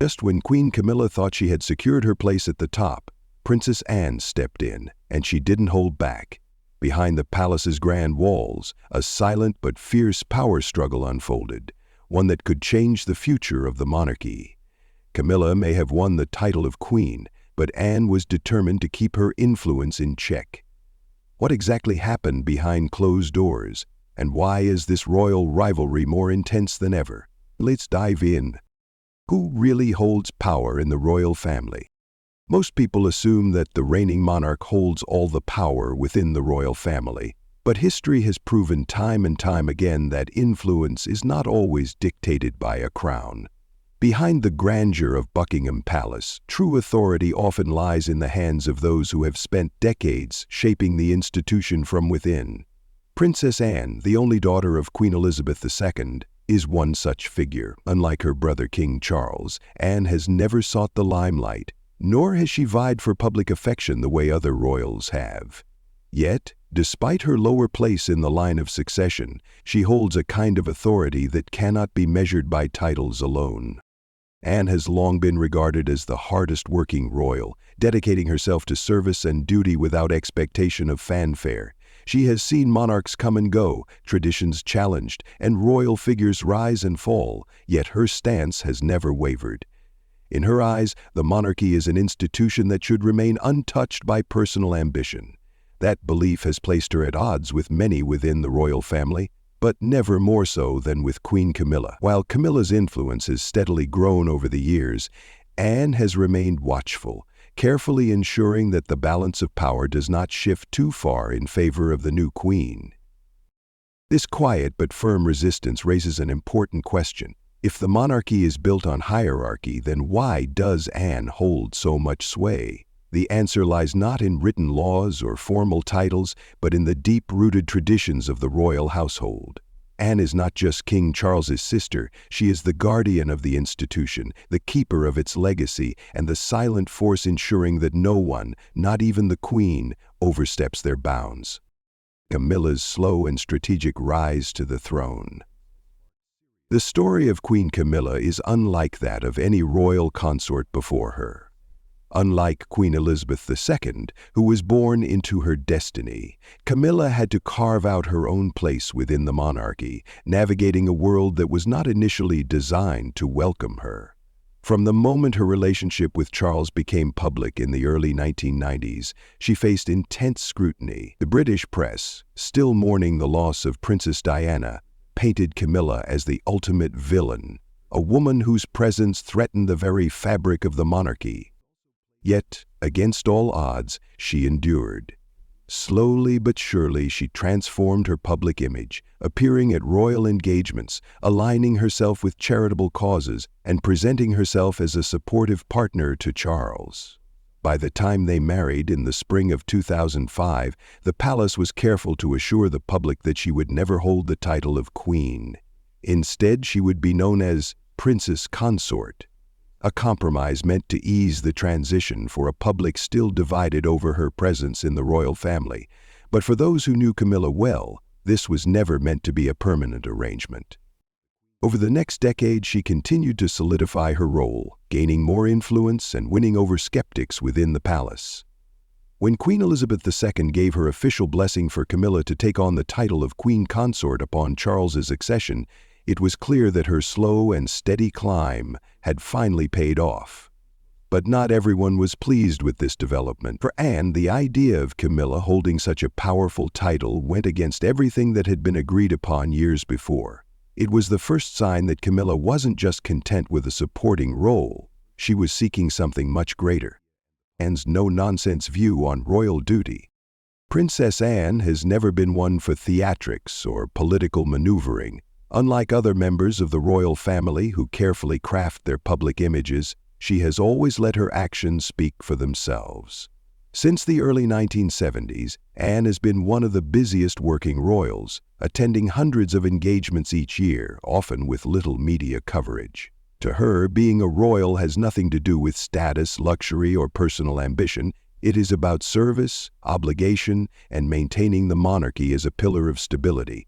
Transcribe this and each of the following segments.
Just when Queen Camilla thought she had secured her place at the top, Princess Anne stepped in, and she didn't hold back. Behind the palace's grand walls, a silent but fierce power struggle unfolded, one that could change the future of the monarchy. Camilla may have won the title of queen, but Anne was determined to keep her influence in check. What exactly happened behind closed doors, and why is this royal rivalry more intense than ever? Let's dive in. Who really holds power in the royal family? Most people assume that the reigning monarch holds all the power within the royal family, but history has proven time and time again that influence is not always dictated by a crown. Behind the grandeur of Buckingham Palace, true authority often lies in the hands of those who have spent decades shaping the institution from within. Princess Anne, the only daughter of Queen Elizabeth II, is one such figure. Unlike her brother King Charles, Anne has never sought the limelight, nor has she vied for public affection the way other royals have. Yet, despite her lower place in the line of succession, she holds a kind of authority that cannot be measured by titles alone. Anne has long been regarded as the hardest-working royal, dedicating herself to service and duty without expectation of fanfare. She has seen monarchs come and go, traditions challenged, and royal figures rise and fall, yet her stance has never wavered. In her eyes, the monarchy is an institution that should remain untouched by personal ambition. That belief has placed her at odds with many within the royal family, but never more so than with Queen Camilla. While Camilla's influence has steadily grown over the years, Anne has remained watchful, carefully ensuring that the balance of power does not shift too far in favor of the new queen. This quiet but firm resistance raises an important question. If the monarchy is built on hierarchy, then why does Anne hold so much sway? The answer lies not in written laws or formal titles, but in the deep-rooted traditions of the royal household. Anne is not just King Charles's sister, she is the guardian of the institution, the keeper of its legacy, and the silent force ensuring that no one, not even the Queen, oversteps their bounds. Camilla's slow and strategic rise to the throne. The story of Queen Camilla is unlike that of any royal consort before her. Unlike Queen Elizabeth II, who was born into her destiny, Camilla had to carve out her own place within the monarchy, navigating a world that was not initially designed to welcome her. From the moment her relationship with Charles became public in the early 1990s, she faced intense scrutiny. The British press, still mourning the loss of Princess Diana, painted Camilla as the ultimate villain, a woman whose presence threatened the very fabric of the monarchy. Yet, against all odds, she endured. Slowly but surely, she transformed her public image, appearing at royal engagements, aligning herself with charitable causes, and presenting herself as a supportive partner to Charles. By the time they married in the spring of 2005, the palace was careful to assure the public that she would never hold the title of queen. Instead, she would be known as Princess Consort, a compromise meant to ease the transition for a public still divided over her presence in the royal family. But for those who knew Camilla well, this was never meant to be a permanent arrangement. Over the next decade, she continued to solidify her role, gaining more influence and winning over skeptics within the palace. When Queen Elizabeth II gave her official blessing for Camilla to take on the title of Queen Consort upon Charles's accession, it was clear that her slow and steady climb had finally paid off. But not everyone was pleased with this development. For Anne, the idea of Camilla holding such a powerful title went against everything that had been agreed upon years before. It was the first sign that Camilla wasn't just content with a supporting role, she was seeking something much greater. Anne's no-nonsense view on royal duty. Princess Anne has never been one for theatrics or political maneuvering. Unlike other members of the royal family who carefully craft their public images, she has always let her actions speak for themselves. Since the early 1970s, Anne has been one of the busiest working royals, attending hundreds of engagements each year, often with little media coverage. To her, being a royal has nothing to do with status, luxury, or personal ambition. It is about service, obligation, and maintaining the monarchy as a pillar of stability.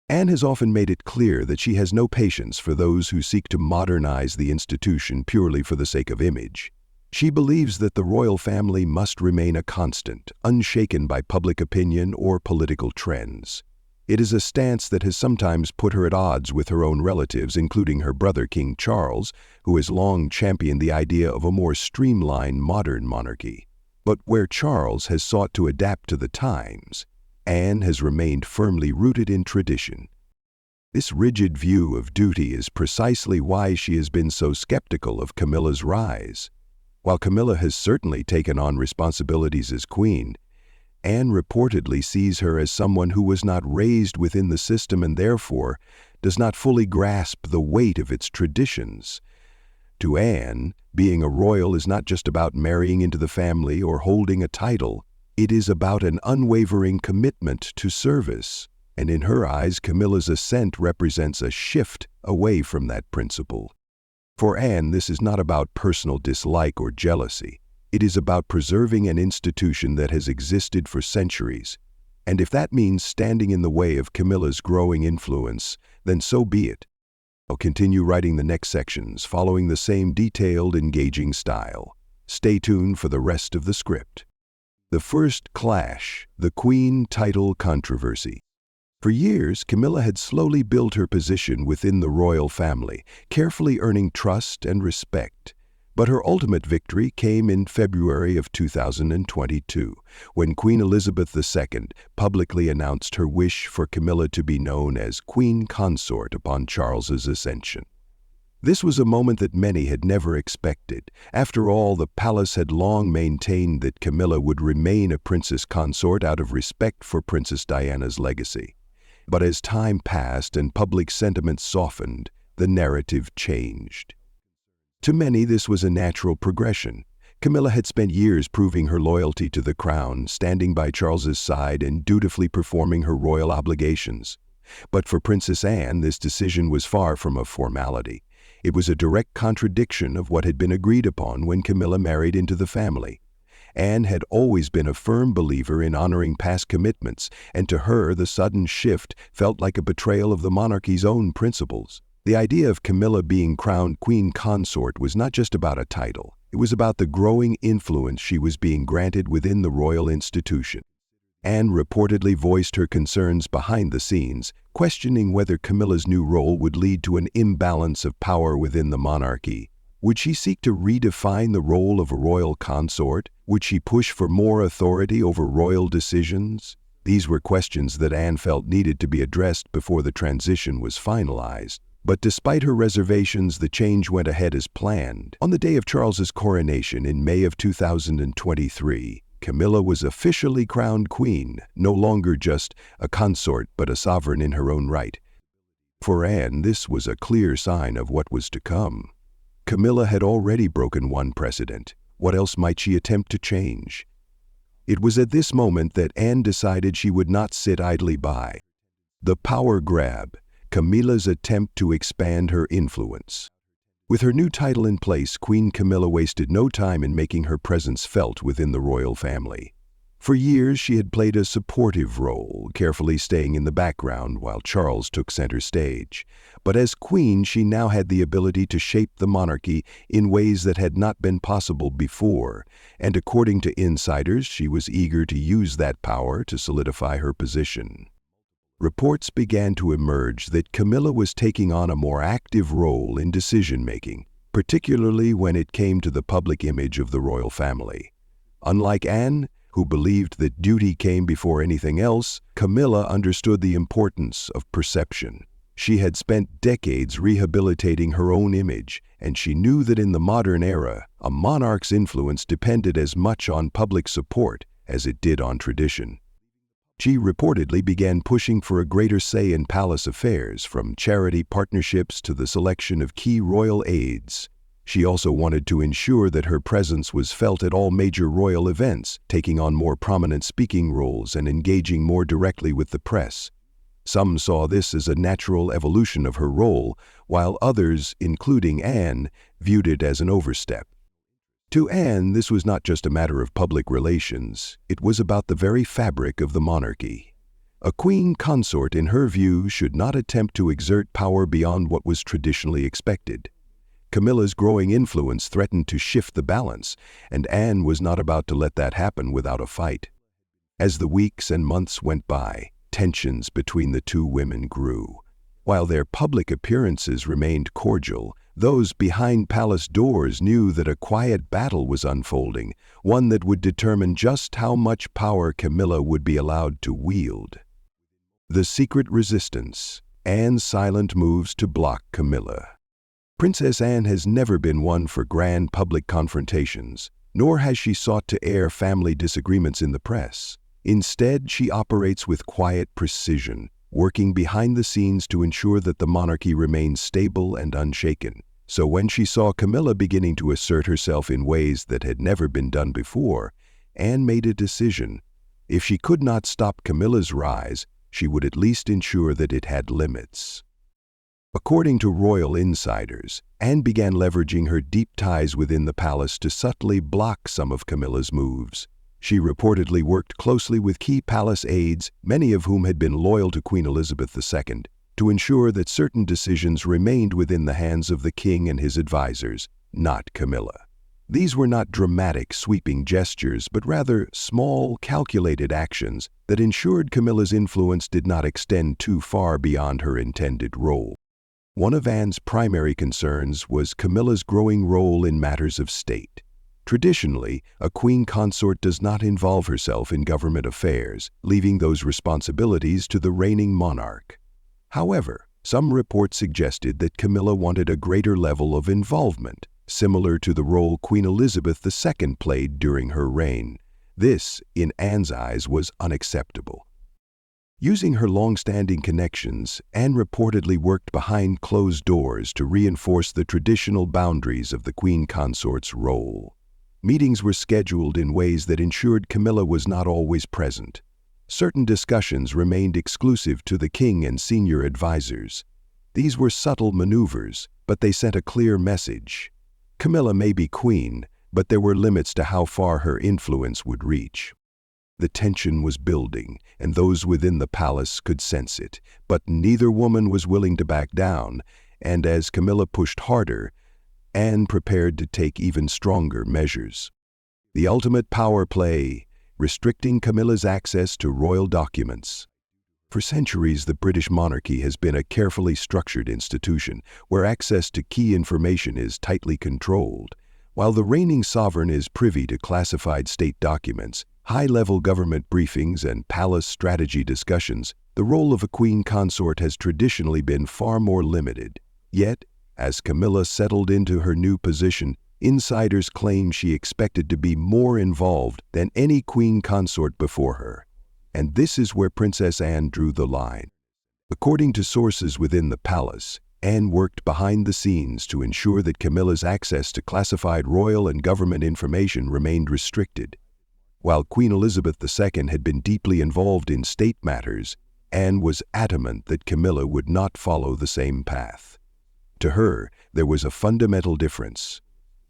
Anne has often made it clear that she has no patience for those who seek to modernize the institution purely for the sake of image. She believes that the royal family must remain a constant, unshaken by public opinion or political trends. It is a stance that has sometimes put her at odds with her own relatives, including her brother King Charles, who has long championed the idea of a more streamlined modern monarchy. But where Charles has sought to adapt to the times, Anne has remained firmly rooted in tradition. This rigid view of duty is precisely why she has been so skeptical of Camilla's rise. While Camilla has certainly taken on responsibilities as queen, Anne reportedly sees her as someone who was not raised within the system and therefore does not fully grasp the weight of its traditions. To Anne, being a royal is not just about marrying into the family or holding a title. It is about an unwavering commitment to service, and in her eyes, Camilla's ascent represents a shift away from that principle. For Anne, this is not about personal dislike or jealousy. It is about preserving an institution that has existed for centuries, and if that means standing in the way of Camilla's growing influence, then so be it. I'll continue writing the next sections, following the same detailed, engaging style. Stay tuned for the rest of the script. The first clash, the Queen title controversy. For years, Camilla had slowly built her position within the royal family, carefully earning trust and respect. But her ultimate victory came in February of 2022, when Queen Elizabeth II publicly announced her wish for Camilla to be known as Queen Consort upon Charles's ascension. This was a moment that many had never expected. After all, the palace had long maintained that Camilla would remain a princess consort out of respect for Princess Diana's legacy. But as time passed and public sentiment softened, the narrative changed. To many, this was a natural progression. Camilla had spent years proving her loyalty to the crown, standing by Charles's side and dutifully performing her royal obligations. But for Princess Anne, this decision was far from a formality. It was a direct contradiction of what had been agreed upon when Camilla married into the family. Anne had always been a firm believer in honoring past commitments, and to her the sudden shift felt like a betrayal of the monarchy's own principles. The idea of Camilla being crowned Queen Consort was not just about a title. It was about the growing influence she was being granted within the royal institution. Anne reportedly voiced her concerns behind the scenes, questioning whether Camilla's new role would lead to an imbalance of power within the monarchy. Would she seek to redefine the role of a royal consort? Would she push for more authority over royal decisions? These were questions that Anne felt needed to be addressed before the transition was finalized. But despite her reservations, the change went ahead as planned. On the day of Charles's coronation in May of 2023, Camilla was officially crowned queen, no longer just a consort but a sovereign in her own right. For Anne, this was a clear sign of what was to come. Camilla had already broken one precedent. What else might she attempt to change? It was at this moment that Anne decided she would not sit idly by. The power grab, Camilla's attempt to expand her influence. With her new title in place, Queen Camilla wasted no time in making her presence felt within the royal family. For years, she had played a supportive role, carefully staying in the background while Charles took center stage. But as queen, she now had the ability to shape the monarchy in ways that had not been possible before, and according to insiders, she was eager to use that power to solidify her position. Reports began to emerge that Camilla was taking on a more active role in decision-making, particularly when it came to the public image of the royal family. Unlike Anne, who believed that duty came before anything else, Camilla understood the importance of perception. She had spent decades rehabilitating her own image, and she knew that in the modern era, a monarch's influence depended as much on public support as it did on tradition. She reportedly began pushing for a greater say in palace affairs, from charity partnerships to the selection of key royal aides. She also wanted to ensure that her presence was felt at all major royal events, taking on more prominent speaking roles and engaging more directly with the press. Some saw this as a natural evolution of her role, while others, including Anne, viewed it as an overstep. To Anne, this was not just a matter of public relations. It was about the very fabric of the monarchy. A queen consort, in her view, should not attempt to exert power beyond what was traditionally expected. Camilla's growing influence threatened to shift the balance, and Anne was not about to let that happen without a fight. As the weeks and months went by, tensions between the two women grew. While their public appearances remained cordial, those behind palace doors knew that a quiet battle was unfolding, one that would determine just how much power Camilla would be allowed to wield. The secret resistance, Anne's silent moves to block Camilla. Princess Anne has never been one for grand public confrontations, nor has she sought to air family disagreements in the press. Instead, she operates with quiet precision, working behind the scenes to ensure that the monarchy remains stable and unshaken. So when she saw Camilla beginning to assert herself in ways that had never been done before, Anne made a decision. If she could not stop Camilla's rise, she would at least ensure that it had limits. According to royal insiders, Anne began leveraging her deep ties within the palace to subtly block some of Camilla's moves. She reportedly worked closely with key palace aides, many of whom had been loyal to Queen Elizabeth II, to ensure that certain decisions remained within the hands of the king and his advisors, not Camilla. These were not dramatic, sweeping gestures, but rather small, calculated actions that ensured Camilla's influence did not extend too far beyond her intended role. One of Anne's primary concerns was Camilla's growing role in matters of state. Traditionally, a queen consort does not involve herself in government affairs, leaving those responsibilities to the reigning monarch. However, some reports suggested that Camilla wanted a greater level of involvement, similar to the role Queen Elizabeth II played during her reign. This, in Anne's eyes, was unacceptable. Using her long-standing connections, Anne reportedly worked behind closed doors to reinforce the traditional boundaries of the queen consort's role. Meetings were scheduled in ways that ensured Camilla was not always present. Certain discussions remained exclusive to the king and senior advisors. These were subtle maneuvers, but they sent a clear message. Camilla may be queen, but there were limits to how far her influence would reach. The tension was building, and those within the palace could sense it, but neither woman was willing to back down, and as Camilla pushed harder, Anne prepared to take even stronger measures. The ultimate power play, restricting Camilla's access to royal documents. For centuries, the British monarchy has been a carefully structured institution where access to key information is tightly controlled. While the reigning sovereign is privy to classified state documents, high-level government briefings, and palace strategy discussions, the role of a queen consort has traditionally been far more limited. Yet, as Camilla settled into her new position, insiders claim she expected to be more involved than any queen consort before her. And this is where Princess Anne drew the line. According to sources within the palace, Anne worked behind the scenes to ensure that Camilla's access to classified royal and government information remained restricted. While Queen Elizabeth II had been deeply involved in state matters, Anne was adamant that Camilla would not follow the same path. To her, there was a fundamental difference.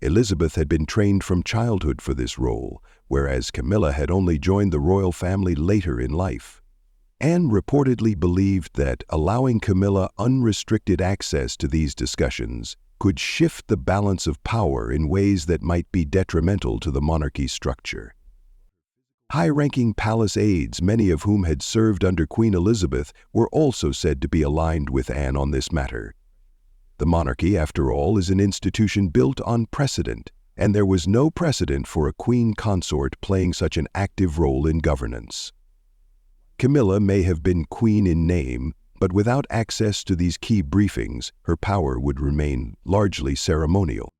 Elizabeth had been trained from childhood for this role, whereas Camilla had only joined the royal family later in life. Anne reportedly believed that allowing Camilla unrestricted access to these discussions could shift the balance of power in ways that might be detrimental to the monarchy's structure. High-ranking palace aides, many of whom had served under Queen Elizabeth, were also said to be aligned with Anne on this matter. The monarchy, after all, is an institution built on precedent, and there was no precedent for a queen consort playing such an active role in governance. Camilla may have been queen in name, but without access to these key briefings, her power would remain largely ceremonial.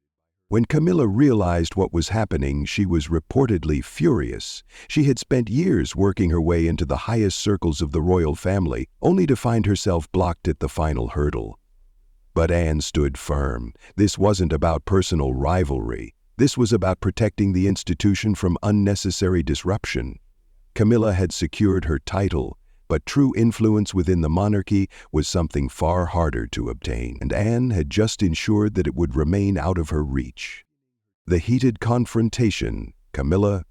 When Camilla realized what was happening, she was reportedly furious. She had spent years working her way into the highest circles of the royal family, only to find herself blocked at the final hurdle. But Anne stood firm. This wasn't about personal rivalry. This was about protecting the institution from unnecessary disruption. Camilla had secured her title, but true influence within the monarchy was something far harder to obtain, and Anne had just ensured that it would remain out of her reach. The heated confrontation, Camilla,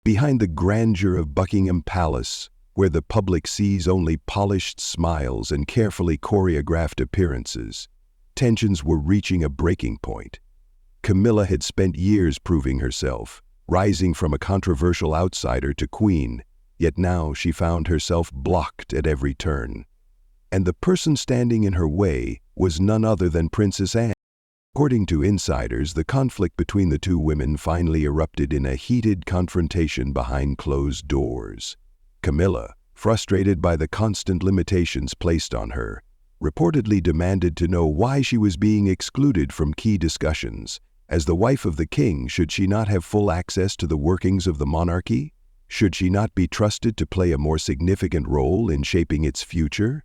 behind the grandeur of Buckingham Palace, where the public sees only polished smiles and carefully choreographed appearances. Tensions were reaching a breaking point. Camilla had spent years proving herself, rising from a controversial outsider to queen, yet now she found herself blocked at every turn. And the person standing in her way was none other than Princess Anne. According to insiders, the conflict between the two women finally erupted in a heated confrontation behind closed doors. Camilla, frustrated by the constant limitations placed on her, reportedly demanded to know why she was being excluded from key discussions. As the wife of the king, should she not have full access to the workings of the monarchy? Should she not be trusted to play a more significant role in shaping its future?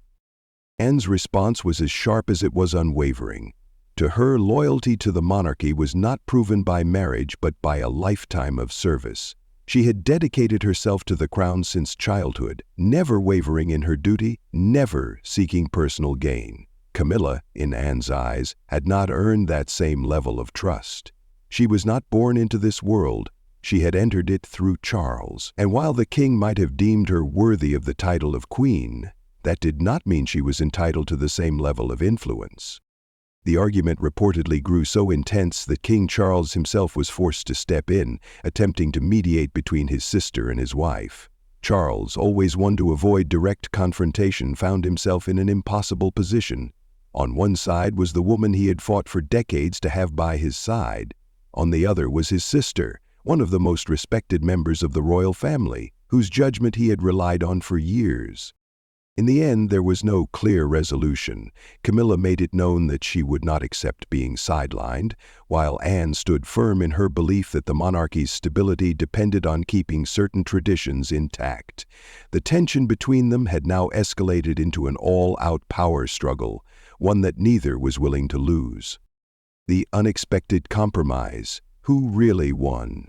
Anne's response was as sharp as it was unwavering. To her, loyalty to the monarchy was not proven by marriage but by a lifetime of service. She had dedicated herself to the crown since childhood, never wavering in her duty, never seeking personal gain. Camilla, in Anne's eyes, had not earned that same level of trust. She was not born into this world. She had entered it through Charles, and while the king might have deemed her worthy of the title of queen, that did not mean she was entitled to the same level of influence. The argument reportedly grew so intense that King Charles himself was forced to step in, attempting to mediate between his sister and his wife. Charles, always one to avoid direct confrontation, found himself in an impossible position. On one side was the woman he had fought for decades to have by his side. On the other was his sister, one of the most respected members of the royal family, whose judgment he had relied on for years. In the end, there was no clear resolution. Camilla made it known that she would not accept being sidelined, while Anne stood firm in her belief that the monarchy's stability depended on keeping certain traditions intact. The tension between them had now escalated into an all-out power struggle, one that neither was willing to lose. The unexpected compromise. Who really won?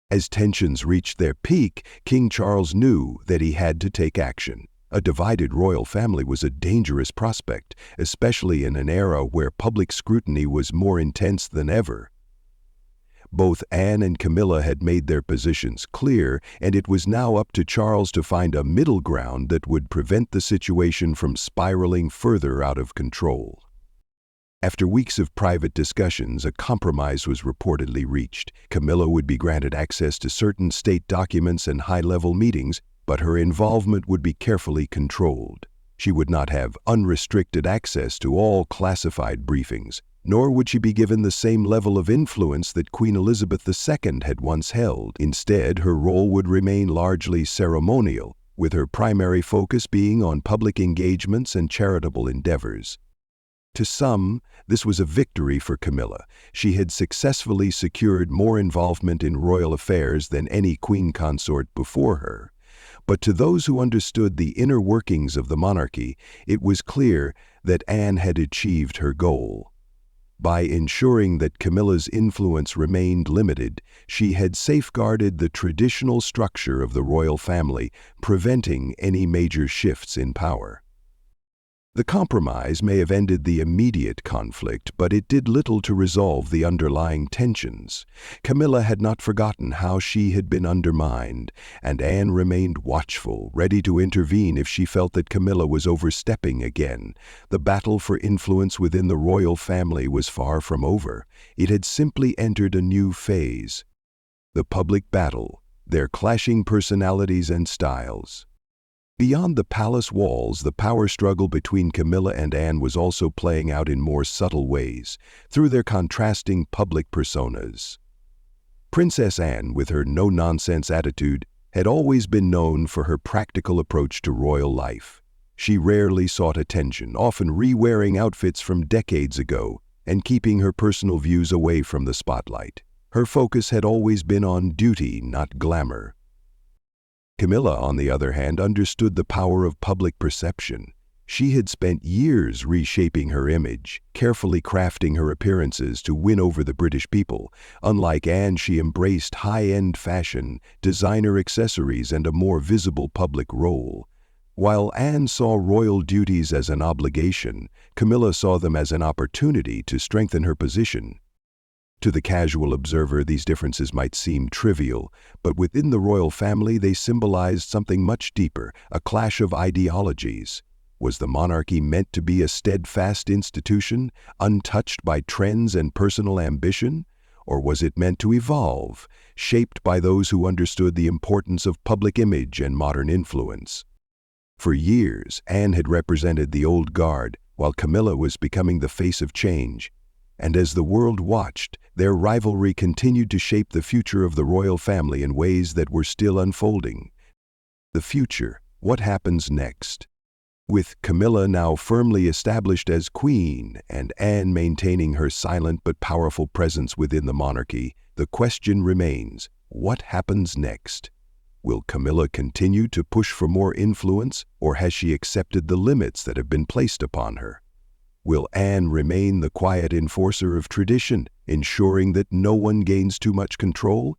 As tensions reached their peak, King Charles knew that he had to take action. A divided royal family was a dangerous prospect, especially in an era where public scrutiny was more intense than ever. Both Anne and Camilla had made their positions clear, and it was now up to Charles to find a middle ground that would prevent the situation from spiraling further out of control. After weeks of private discussions, a compromise was reportedly reached. Camilla would be granted access to certain state documents and high-level meetings, but her involvement would be carefully controlled. She would not have unrestricted access to all classified briefings, nor would she be given the same level of influence that Queen Elizabeth II had once held. Instead, her role would remain largely ceremonial, with her primary focus being on public engagements and charitable endeavors. To some, this was a victory for Camilla. She had successfully secured more involvement in royal affairs than any queen consort before her. But to those who understood the inner workings of the monarchy, it was clear that Anne had achieved her goal. By ensuring that Camilla's influence remained limited, she had safeguarded the traditional structure of the royal family, preventing any major shifts in power. The compromise may have ended the immediate conflict, but it did little to resolve the underlying tensions. Camilla had not forgotten how she had been undermined, and Anne remained watchful, ready to intervene if she felt that Camilla was overstepping again. The battle for influence within the royal family was far from over. It had simply entered a new phase. The public battle, their clashing personalities and styles. Beyond the palace walls, the power struggle between Camilla and Anne was also playing out in more subtle ways, through their contrasting public personas. Princess Anne, with her no-nonsense attitude, had always been known for her practical approach to royal life. She rarely sought attention, often re-wearing outfits from decades ago and keeping her personal views away from the spotlight. Her focus had always been on duty, not glamour. Camilla, on the other hand, understood the power of public perception. She had spent years reshaping her image, carefully crafting her appearances to win over the British people. Unlike Anne, she embraced high-end fashion, designer accessories, and a more visible public role. While Anne saw royal duties as an obligation, Camilla saw them as an opportunity to strengthen her position. To the casual observer, these differences might seem trivial, but within the royal family they symbolized something much deeper, a clash of ideologies. Was the monarchy meant to be a steadfast institution, untouched by trends and personal ambition? Or was it meant to evolve, shaped by those who understood the importance of public image and modern influence? For years, Anne had represented the old guard, while Camilla was becoming the face of change. And as the world watched, their rivalry continued to shape the future of the royal family in ways that were still unfolding. The future, what happens next? With Camilla now firmly established as queen and Anne maintaining her silent but powerful presence within the monarchy, the question remains, what happens next? Will Camilla continue to push for more influence, or has she accepted the limits that have been placed upon her? Will Anne remain the quiet enforcer of tradition, ensuring that no one gains too much control?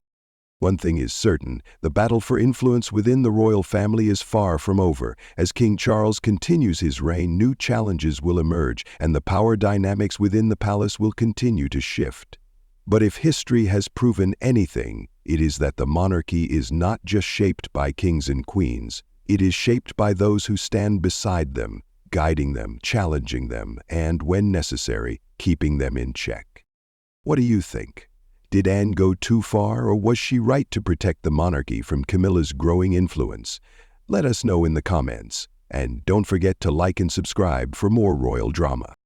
One thing is certain, the battle for influence within the royal family is far from over. As King Charles continues his reign, new challenges will emerge, and the power dynamics within the palace will continue to shift. But if history has proven anything, it is that the monarchy is not just shaped by kings and queens. It is shaped by those who stand beside them, guiding them, challenging them, and, when necessary, keeping them in check. What do you think? Did Anne go too far, or was she right to protect the monarchy from Camilla's growing influence? Let us know in the comments, and don't forget to like and subscribe for more royal drama.